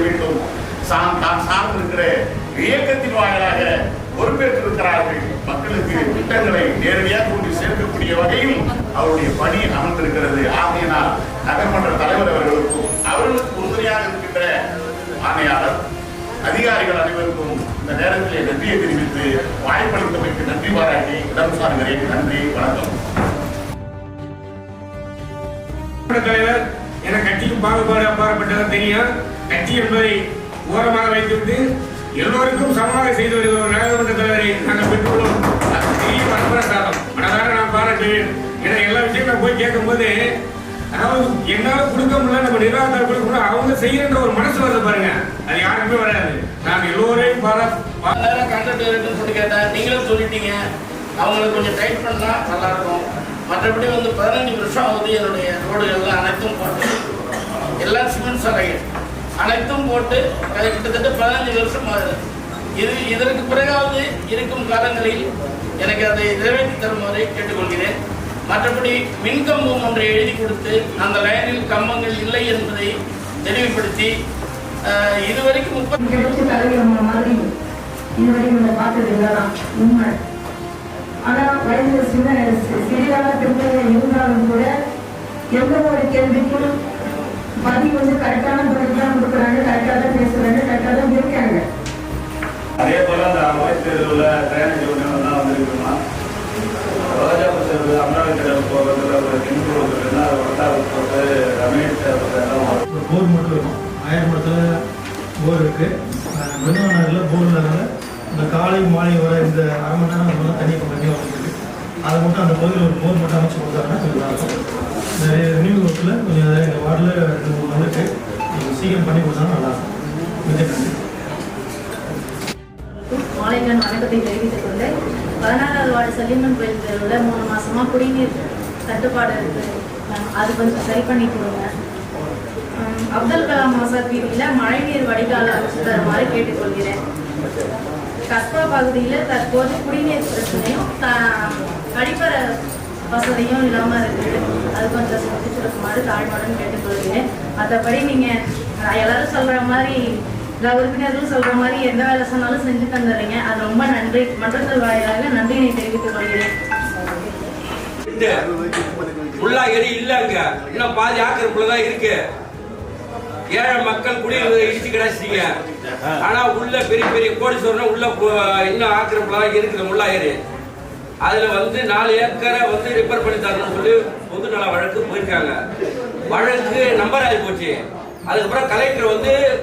வேண்டும். தான் சார்ந்திருக்கிற இயக்கத்தின் வாயிலாக பொறுப்பேற்றிருக்கிறார்கள். மக்களுக்கு திட்டங்களை நேரடியாக கொண்டு சேர்க்கக்கூடிய வகையில் அவருடைய பணி அமைந்திருக்கிறது. ஆகையினால் நகர்மன்ற தலைவர் அவர்களுக்கு உறுதுணையாக இருக்கின்ற ஆணையாளர் அதிகாரிகள் அனைவருக்கும் இந்த நேரத்திலே நன்றியை தெரிவித்து வாய்ப்பளித்தமைக்கு நன்றி பாராட்டி இடம் சார்கிறேன். நன்றி, வணக்கம். தலைவர் என கட்சிக்கும் பாகுபாடு அப்பாற்பட்டதான் தெரியும். கட்சி என்பதை ஓரமாக வைத்துவிட்டு எல்லோருக்கும் சமமாக செய்து வருகிற ஒரு நகரமன்ற தலைவரை நாங்கள் பெற்றுள்ளோம். பெரிய வரப்பிரசாதம். மனதார நான் பாராட்டுவேன். ஏன்னா எல்லா விஷயம் நான் போய் கேட்கும் போது அதாவது என்னால கொடுக்க முடியல, நம்ம நிர்வாகத்தால் கொடுக்க முடியல, அவங்க செய்யற ஒரு மனசு வருது பாருங்க, அது யாருக்குமே வராது. நான் எல்லோரையும் கான்ட்ராக்ட் சொல்லி கேட்டேன், நீங்களும் சொல்லிட்டீங்க. அவங்களுக்கு கொஞ்சம் டைட் பண்ணா நல்லா இருக்கும். மற்றபடி 15 வருஷம் ஆகுது. என்னுடைய ரோடுகள்லாம் அனைத்தும் போட்டு எல்லாம் சிமெண்ட் சாலைகள் அனைத்தும் போட்டு கிட்டத்தட்ட 15 வருஷம் ஆகுது. இதற்கு பிறகாவது இருக்கும் காலங்களில் எனக்கு அதை நிறைவேற்றி தருமாறு கேட்டுக்கொள்கிறேன். மற்றபடி மின்கம்பம் ஒன்றை எழுதி கொடுத்து அந்த லைனில் கம்பங்கள் இல்லை என்பதை தெளிவுபடுத்தி இதுவரைக்கும் 30 மாதிரி இதுவரைக்கும் பார்த்தது இல்லைதான் உண்மை. ஆனால் வயது சிறிதாக பெண்கள் இருந்தாலும் கூட எந்த ஒரு கேள்விக்கும் பதில் கரெக்டான பதில் தான் கொடுக்குறாங்க, கரெக்டாக தான் பேசுறாங்க, கரெக்டாக தான் இருக்காங்க. அதே போல அந்த அமைச்சர் தேர்வில் ட்ரைனேஜ் ஒன்று வந்துருக்குமா ரோஜாபுரம் தெருவில் அமராவதி தெருவில் போகிறதுல ஒரு கிணறு இருக்குன்னா அது ஒட்டாவது போட்டு ரமேஷ் எல்லாம் போர் மட்டும் இருக்கும். 1000 மடத்தில் போர் இருக்குது. வெள்ளநகரில் போர்னால இந்த காலை மாலை வர இந்த அரை மணி நேரம் தண்ணி இப்போ கண்டிப்பாக வந்துருக்கு. அதை மட்டும் அந்த பகுதியில் ஒரு போர் மட்டும் அமைச்சு கொடுத்தாங்கன்னா கொஞ்சம் நல்லாயிருக்கும். நிறைய ரினியூ ஒர்க்கில் கொஞ்சம் எங்கள் வார்டில் 2-3 வந்துட்டு கொஞ்சம் சீக்கிரம் பண்ணி கொடுத்தாங்கன்னா நல்லாயிருக்கும். மிக நன்றி. மாலைக்கான வணக்கத்தை தெரிவித்துக் கொண்டு 16வது வார்டு சல்லிமன் கோயில் தெருவில் 3 மாசமா குடிநீர் தட்டுப்பாடு இருக்கு. அது கொஞ்சம் சரி பண்ணி கொடுங்க. அப்துல் கலாம் ஆசாத் வீதியில் மழைநீர் வடிகால் அமைச்சு தருமாறு கேட்டுக்கொள்கிறேன். கஸ்பா பகுதியில் தற்போது குடிநீர் பிரச்சனையும் கழிப்பற வசதியும் இல்லாமல் இருக்குது. அது கொஞ்சம் செஞ்சுருக்குமாறு தாழ்மையுடன் கேட்டுக்கொள்கிறேன். மற்றபடி நீங்கள் எல்லாரும் சொல்கிற மாதிரி உறுப்பினர்கள் சொல்ற மாதிரி எந்த வேலை சொன்னாலும் செஞ்சு தந்துடுறீங்க. அது ரொம்ப நன்றி. மன்றத்தில் வாயிலாக நன்றியினை தெரிவித்துக் கொள்கிறேன். உள்ளாகரி இல்லங்க, இன்னும் பாதி ஆக்கிரமிப்புலதான் இருக்கு. ஏழை மக்கள் குடியிருந்த இடிச்சு கிடைச்சிட்டீங்க. ஆனா உள்ள பெரிய பெரிய கோடீஸ்வரன் உள்ள இன்னும் ஆக்கிரமிப்புலதான் இருக்குது உள்ளாகரி. அதுல 4 ஏக்கரை ரிப்பேர் பண்ணி தரணும்னு சொல்லி பொதுநல வழக்கு போயிருக்காங்க. வழக்கு நம்பர் ஆகி போச்சு. அதுக்கப்புறம் கலெக்டர்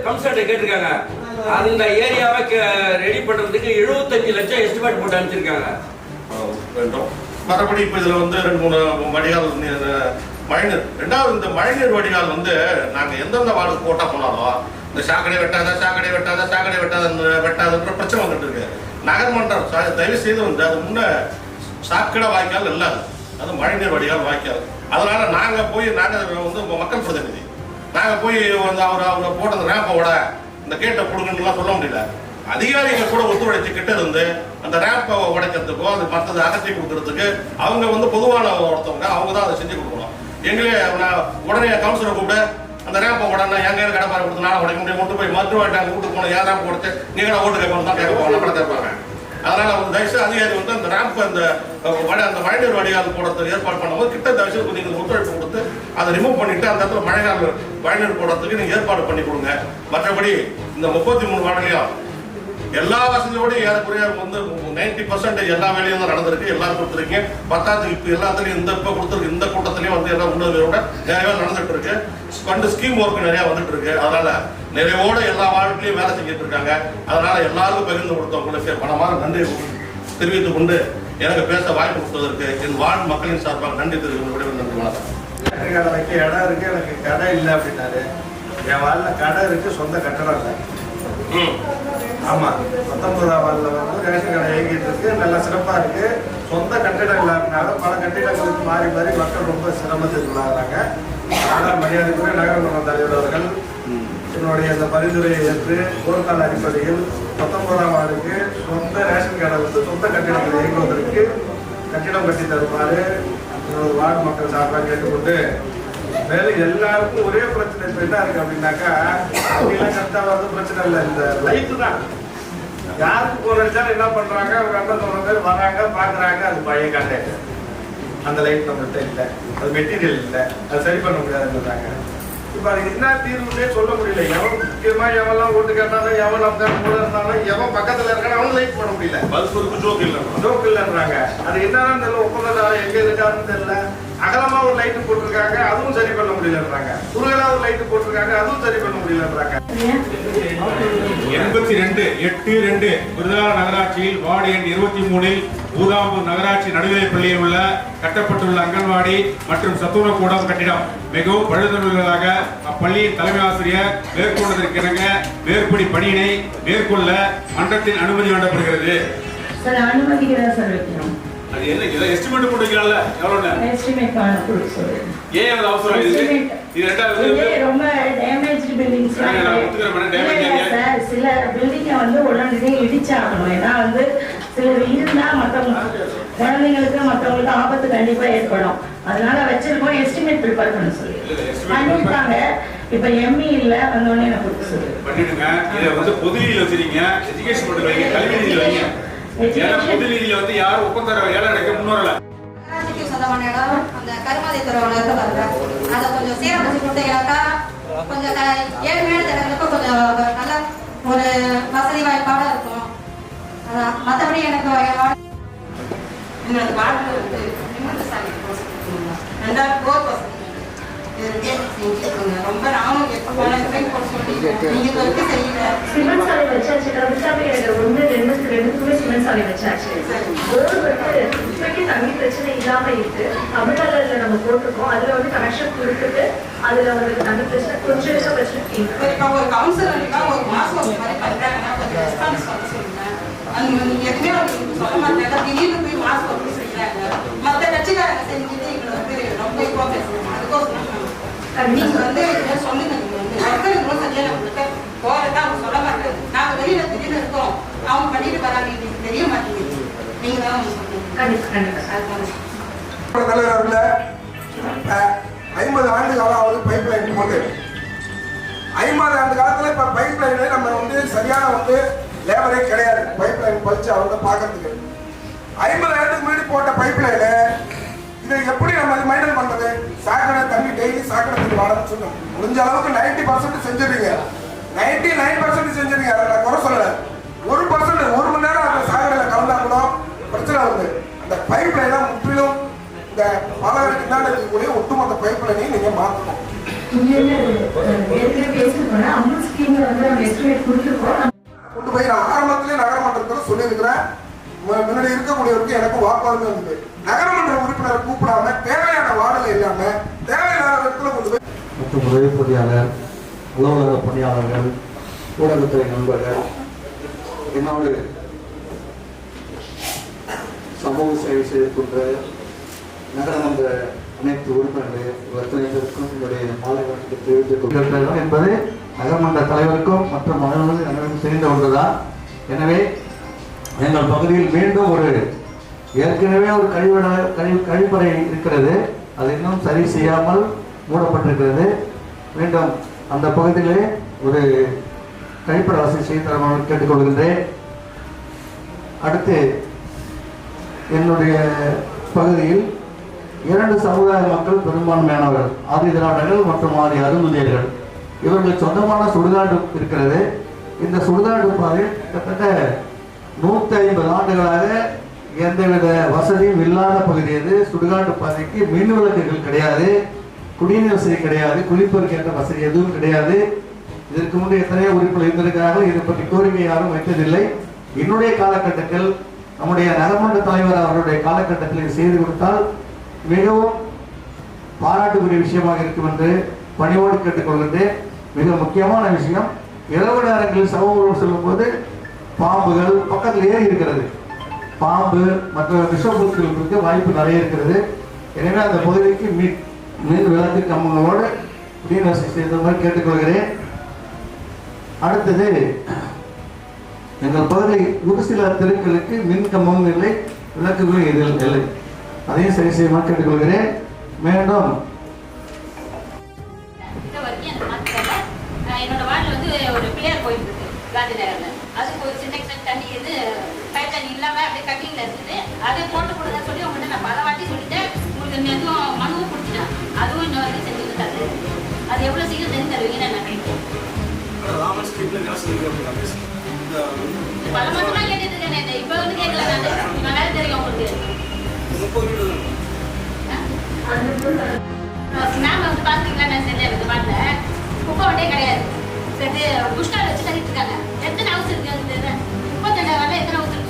கம்சர்ட்டை கேட்டிருக்காங்க. அந்த ஏரியாவை ரெடி பண்றதுக்கு 75 லட்சம் எஸ்டிமேட் போட்டு அனுப்பிச்சிருக்காங்க. மற்றபடி இப்போ இதில் 2-3 வடிகால் மழைநீர். ரெண்டாவது இந்த மழைநீர் வடிகால் நாங்கள் எந்தெந்த வார்டுக்கு போட்டா போனாலும் இந்த சாக்கடை வெட்டாதன்ற பிரச்சனை வந்துட்டு இருக்கு. நகர்மன்றம் தயவு செய்து அது முன்ன சாக்கடை வாய்க்கால் இல்லாது, அது மழைநீர் வடிகால் வாய்க்கால். அதனால நாங்கள் போய் மக்கள் பிரதிநிதி நாங்கள் போய் அவங்க போட்ட அந்த ரேம்போட இந்த கேட்டை கொடுங்கன்னு சொல்ல முடியல. அதிகாரிகள் கூட ஒத்துழைச்சு கிட்ட இருந்து அந்த ரேம்பை உடைக்கிறதுக்கோ அது மற்றது அகற்றி கொடுக்கறதுக்கு அவங்க பொதுவான ஒருத்தவங்க அவங்க தான் அதை செஞ்சு கொடுக்கணும். எங்களே உடனே கவுன்சிலரை கூப்பிட்டு அந்த ரேம்பை உடனே எங்க கடப்பாறை கொடுத்து நானும் உடைக்க முடியும் கொண்டு போய் மருத்துவ கூட்டு போன யார் ரேம்ப் கொடுத்து நீங்களா ஓட்டு கேட்கணும் தான் கேட்க போவாங்க, நம்மள கேட்பாங்க. அதனால தயவுசெய்து அதிகாரி அந்த ரேம்ப் அந்த மழைநீர் வடிகால் போடுறதுக்கு ஏற்பாடு பண்ணும்போது கிட்ட தயவுசெய்து நீங்கள் ஒத்துழைப்பு கொடுத்து அதை ரிமூவ் பண்ணிட்டு அந்த இடத்துல மழைநீர் போடுறதுக்கு நீங்க ஏற்பாடு பண்ணி கொடுங்க. மற்றபடி இந்த 33 வார்டுலையும் எல்லா வசதியோடையும் ஏறக்குறைய 90% எல்லா வேலையும் தான் நடந்திருக்கு. எல்லாரும் கொடுத்துருக்கீங்க. 10வது இப்போ எல்லாத்துலையும் இப்போ கொடுத்துருக்கு. இந்த கூட்டத்திலையும் எல்லாம் உள்ளதோட நிறைய நடந்துட்டு இருக்கு. ஃபண்டு ஸ்கீம் ஒர்க் நிறைய வந்துட்டு இருக்கு. அதனால நிறைவோட எல்லா வார்டுலையும் வேலை செஞ்சுட்டு இருக்காங்க. அதனால எல்லாருக்கும் பகிர்ந்து கொடுத்தவங்களுக்கு மனமாற நன்றி தெரிவித்துக் கொண்டு எனக்கு பேச வாய்ப்பு கொடுத்ததற்கு என் வார்டு மக்களின் சார்பாக நன்றி தெரிவித்து நன்றி. வணக்கம். வைக்க இடம் இருக்கு, எனக்கு கடை இல்லை அப்படின்னாரு. என் வார்டில் கடை இருக்கு, சொந்த கட்டடம் இல்லை. ஆமா, 19ஆம் வார்டில் ரேஷன் கடை இயங்கிட்டு இருக்கு, நல்லா சிறப்பா இருக்கு. சொந்த கட்டிடம் இல்லாதனால பல கட்டிடங்களுக்கு மாறி மாறி மக்கள் ரொம்ப சிரமத்துக்கு உள்ளாகிறாங்க. ஆனால் மரியாதைக்குரிய நகரமன்ற தலைவர் அவர்கள் என்னுடைய இந்த பரிந்துரையை ஏற்று போர்க்கால அடிப்படையில் 19ஆம் வார்டுக்கு சொந்த ரேஷன் கடை சொந்த கட்டிடங்களை இயங்குவதற்கு கட்டிடம் கட்டி தருமாறு வார்டு மக்கள் சார்பாக கேட்டுக்கொண்டு மேலும் எல்லாருக்கும் ஒரே பிரச்சனை இப்போ என்ன இருக்கு அப்படின்னாக்கா அப்படிலாம் கரெக்டாக வந்து பிரச்சனை இல்லை, இந்த லைட்டு தான். யாருக்கு போன் அடிச்சாலும் என்ன பண்றாங்க, அவங்க அண்ணன் சொன்ன பேர் வராங்க பார்க்குறாங்க, அது பழைய கான்டாக்ட், அந்த லைட் நம்மள்கிட்ட இல்லை, அது மெட்டீரியல் இல்லை, அது சரி பண்ண முடியாதுன்றாங்க. இப்போ அதுக்கு என்ன தீர்வுன்னே சொல்ல முடியல. எவன் முக்கியமாக எவெல்லாம் ஓட்டு கேட்டாலும், எவன் நம்ம கூட இருந்தாலும், எவன் பக்கத்தில் இருக்கானோ அவன் லைட் பண்ண முடியல. பஸ் ஒரு ஜோக் இல்லை, ஜோக் இல்லைன்றாங்க. அது என்னன்னு தெரியல, ஒப்பந்தம் எங்கே இருக்காருன்னு தெரியல. அகலமா ஒரு லைட்டு போட்டிருக்காங்க, அதுவும் சரி பண்ண முடியலன்றாங்க. குறுகலா ஒரு லைட்டு போட்டிருக்காங்க, அதுவும் சரி பண்ண முடியலன்றாங்க. 82/8/2 விருதாள நகராட்சியில் வார்டு எண் 23இல் ஊதாம்பூர் நகராட்சி நடுநிலைப் பள்ளியில் உள்ள கட்டப்பட்டுள்ள அங்கன்வாடி மற்றும் சத்துணவுக்கூடம் கட்டிடம் மிகவும் பழுதுள்ளதாக அப்பள்ளியின் தலைமை ஆசிரியர் மேற்கொண்டதற்கிணங்க மேற்படி பணியினை மேற்கொள்ள மன்றத்தின் அனுமதி வேண்டப்படுகிறது. சார் அனுமதிக்கிறேன் சார் வைக்கணும். அது என்ன இதை எஸ்டிமேட் போட்டுக்கலாம்ல, எவ்வளோ எஸ்டிமேட் பண்ண கொடுக்க சொல்லுங்க. ஏன் அது அவசரம்? இது ரெண்டாவது ரொம்ப டேமேஜ் பில்டிங்ஸ் சார். சில பில்டிங்கை வந்து உடனே இடிச்சாகணும். ஏன்னா வந்து சிலர் இருந்தா மற்றவங்க குழந்தைங்களுக்கு மற்றவங்களுக்கு ஆபத்து கண்டிப்பா ஏற்படும். அதனால வச்சிருக்கோம், எஸ்டிமேட் ப்ரிப்பேர் பண்ண சொல்லி பண்ணிருக்காங்க. இப்ப எம்இ இல்ல வந்தோடனே நான் கொடுக்க சொல்லி பண்ணிடுங்க. இதை வந்து பொது நிதியில் வச்சிருக்கீங்க, எஜுகேஷன் மட்டும் வைங்க, கல்வி நிதியில் வைங்க. ஏன்னா பொது நிதியில வந்து யாரும் ஒப்பந்தம் ஏழை அடைக்க முன்னோரல. சொந்தமான இடம் அந்த கருமாதி துறவுல இருக்க பாருங்க, அதை கொஞ்சம் சீரமைச்சு கொடுத்தீங்கன்னாக்கா கொஞ்சம் ஏழ்மையான ஜனங்களுக்கு கொஞ்சம் நல்ல ஒரு வசதி வாய்ப்பாட இருக்கும். அதான் மற்றபடி எனக்கு எங்களுக்கு வார்டு வந்து ரெண்டாவது போர் வசதி ரொம்ப நானும் நீங்க செய்யல. சிமெண்ட் சாலை வச்சாச்சு, ரெண்டுக்குமே சிமெண்ட் சாலை வச்சாச்சு. போர் வந்து இப்போக்கே தண்ணி பிரச்சனை இல்லாம இருக்கு. தமிழ்நாடுல நம்ம போட்டிருக்கோம், அதுல வந்து கனெக்ஷன் கொடுத்துட்டு அதுல வந்து தண்ணி பிரச்சனை கொஞ்சம் பிரச்சனை இருக்கு. இப்போ ஒரு கவுன்சிலருக்கா ஒரு மாசம் ஒரு மாதிரி பண்றாங்கன்னா கொஞ்சம் ரெஸ்பான்ஸ் பண்ண சொல்லுங்க. நீங்க எதுவுமே சொல்ல மாட்டாங்க, திடீர்னு போய் மாசம் வந்து செய்யறாங்க. மற்ற கட்சிக்காரங்க செஞ்சுட்டு எங்களை வந்து ரொம்ப இதுவா பேசுறாங்க. அதுக்கோசரம் நீங்க வந்து சொல்லுங்க, மக்களுக்கு சரியா நம்மளுக்கு போறதா அவங்க சொல்ல மாட்டாங்க. நாங்க வெளியில திடீர்னு இருக்கோம், அவங்க பண்ணிட்டு வராங்க, எங்களுக்கு தெரிய மாட்டேங்குது. நீங்க தான் அவங்க சொல்லுங்க. தலைவர்ல 50 ஆண்டு காலம் ஆகுது பைப் லைன் போட்டு. 50 ஆண்டு காலத்துல இப்ப பைப் லைன்ல நம்ம வந்து சரியான வந்து லேபரே கிடையாது பைப் லைன் பறிச்சு அவங்க பாக்கிறதுக்கு. 50 ஆண்டுக்கு முன்னாடி போட்ட பைப் லைனு இதை எப்படி நம்ம மெயின்டைன் பண்றது? சாக்கடை தண்ணி டெய்லி சாக்கடை தண்ணி வாடன்னு சொன்னோம். முடிஞ்ச அளவுக்கு 90% செஞ்சிருக்கீங்க, 99% செஞ்சிருக்கீங்க. அதை நான் குறை சொல்லல. 1% 1 மணி நேரம் அந்த சாக்கடையில கலந்தா கூட பிரச்சனை வருது. அந்த பைப் லைனை முற்றிலும் இந்த பாலாறு பின்னாடி இருக்கக்கூடிய ஒட்டுமொத்த பைப் லைனையும் நீங்க மாற்றணும். கொண்டு போய் நான் ஆரம்பத்திலே நகரமன்றத்தில் சொல்லியிருக்கிறேன். முன்னாடி இருக்கக்கூடியவருக்கு எனக்கு வாக்குவாதம் இருந்தது. நகரமன்ற உறுப்பினரை கூப்பிடாம தேவையான வார்டில் இல்லாம தேவையில்லாத இடத்துல கொண்டு போய் மற்றும் உதவி பொறியாளர், உலக பணியாளர்கள், ஊடகத்துறை நண்பர்கள், என்னோடு சமூக சேவை செய்யக்கூடிய நகரமன்ற அனைத்து உறுப்பினர்கள் அத்தனை பேருக்கும் என்னுடைய மாலை வணக்கத்தை தெரிவித்துக் கொள்கிறோம் என்பது நகரமன்ற தலைவருக்கும் மற்றும் அனைவருக்கும் தெரிந்த ஒன்றுதான். எனவே எங்கள் பகுதியில் மீண்டும் ஒரு ஏற்கனவே ஒரு கழிப்பறை இருக்கிறது, அது இன்னும் சரி செய்யாமல் மூடப்பட்டிருக்கிறது. மீண்டும் அந்த பகுதியிலே ஒரு கழிப்பறை வசதி செய்து தருமாறு கேட்டுக்கொள்கின்றேன். அடுத்து என்னுடைய பகுதியில் 2 சமுதாய மக்கள் பெரும்பான்மையானவர்கள், ஆதி திராவிடர்கள் மற்றும் ஆதி அருந்துதியர்கள். இவர்களுக்கு சொந்தமான சுடுகாடு இருக்கிறது. இந்த சுடுகாடு பாதையில் கிட்டத்தட்ட 150 ஆண்டுகளாக எந்தவித வசதியும் இல்லாத பகுதி அது. சுடுகாட்டு பாதைக்கு மின் விளக்குகள் கிடையாது, குடிநீர் வசதி கிடையாது, குளிப்பதற்கு ஏற்ற வசதி எதுவும் கிடையாது. இதற்கு முன்பு எத்தனையோ உறுப்பினர்கள் இருந்திருக்கிறார்கள், இதை பற்றி கோரிக்கை யாரும் வைத்ததில்லை. என்னுடைய காலகட்டத்தில் நம்முடைய நகரமன்ற தலைவர் அவருடைய காலகட்டத்தில் செய்து கொடுத்தால் மிகவும் பாராட்டுக்குரிய விஷயமாக இருக்கும் என்று பணியோடு கேட்டுக்கொள்கின்றேன். மிக முக்கியமான விஷயம், இரவு நேரங்களில் சமூகம் செல்லும் போது பாம்புகள் பக்கத்தில் ஏறி இருக்கிறது, பாம்பு மற்ற விஷப்பொருட்கள் இருக்க வாய்ப்பு நிறைய இருக்கிறது. எனவே அந்த பகுதிக்கு மின் விளக்கு கம்பங்களோடு குடிநீர் வசதி செய்த மாதிரி கேட்டுக்கொள்கிறேன். அடுத்தது, எங்கள் பகுதி ஒரு சில தெருக்களுக்கு மின் கம்பமும் இல்லை, விளக்குகளும் இதில் இல்லை, அதையும் சரி செய்யுமாறு கேட்டுக்கொள்கிறேன். மீண்டும் ஒரு பிள்ளையார் கோயில் இருக்கு காந்தி நகர்ல. அதுக்கு ஒரு சின்ன தண்ணி இது பைப் தண்ணி இல்லாம அப்படியே கட்டிங்ல இருக்குது. அதை போட்டு கொடுங்கன்னு சொல்லி உங்கள்கிட்ட நான் பல வாட்டி சொல்லிட்டேன். உங்களுக்கு எதுவும் மனுவும் கொடுத்துட்டேன். அதுவும் இன்னும் வரைக்கும் செஞ்சு கொடுத்தாரு. அது எவ்வளவு சீக்கிரம் செஞ்சு தருவீங்கன்னு நான் நினைக்கிறேன். பல மாசமா கேட்டுட்டு இருக்கேன். இப்ப வந்து கேட்கல. நான் வேலை தெரியும் உங்களுக்கு. மேம் வந்து பாத்தீங்களா நான் செஞ்சேன் இந்த பாட்டுல குப்பை வண்டியே கிடையாது. சரி புஷ்டால் வச்சு தள்ளிட்டு இருக்காங்க. எத்தனை ஹவுஸ் இருக்கு? 32 வரல எத்தனை ஹவுஸ் இருக்கு?